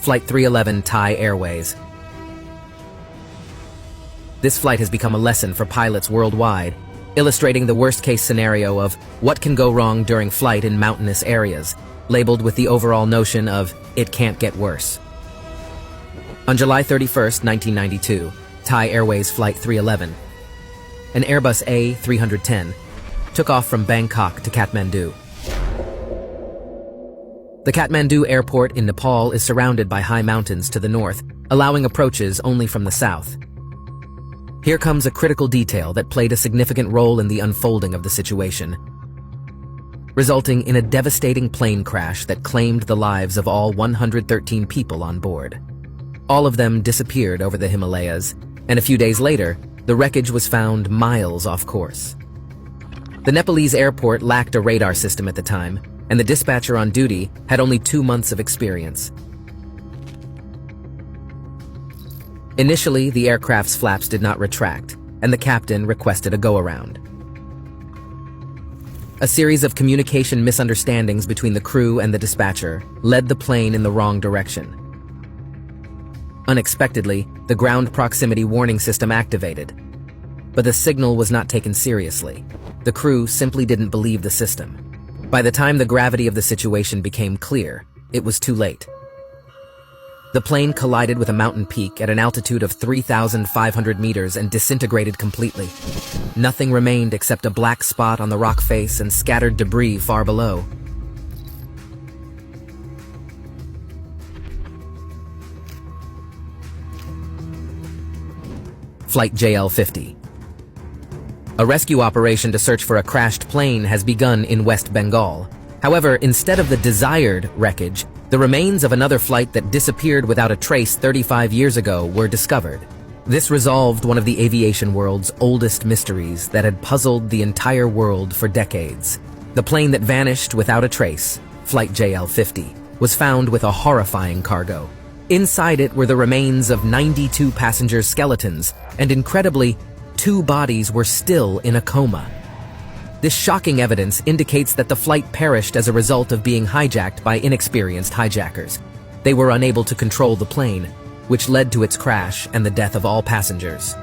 Flight 311 Thai Airways. This flight has become a lesson for pilots worldwide, illustrating the worst-case scenario of what can go wrong during flight in mountainous areas, labeled with the overall notion of "it can't get worse." On July 31, 1992, Thai Airways Flight 311, an Airbus A310, took off from Bangkok to Kathmandu. The Kathmandu airport in Nepal is surrounded by high mountains to the north, allowing approaches only from the south. Here comes a critical detail that played a significant role in the unfolding of the situation, resulting in a devastating plane crash that claimed the lives of all 113 people on board. All of them disappeared over the Himalayas, and a few days later, the wreckage was found miles off course. The Nepalese airport lacked a radar system at the time, and the dispatcher on duty had only 2 months of experience. Initially, the aircraft's flaps did not retract, and the captain requested a go-around. A series of communication misunderstandings between the crew and the dispatcher led the plane in the wrong direction. Unexpectedly, the ground proximity warning system activated, but the signal was not taken seriously. The crew simply didn't believe the system. By the time the gravity of the situation became clear, it was too late. The plane collided with a mountain peak at an altitude of 3,500 meters and disintegrated completely. Nothing remained except a black spot on the rock face and scattered debris far below. Flight JL-50. A rescue operation to search for a crashed plane has begun in West Bengal. However, instead of the desired wreckage, the remains of another flight that disappeared without a trace 35 years ago were discovered. This resolved one of the aviation world's oldest mysteries that had puzzled the entire world for decades. The plane that vanished without a trace, Flight JL-50, was found with a horrifying cargo. Inside it were the remains of 92 passengers' skeletons, and incredibly, 2 bodies were still in a coma. This shocking evidence indicates that the flight perished as a result of being hijacked by inexperienced hijackers. They were unable to control the plane, which led to its crash and the death of all passengers.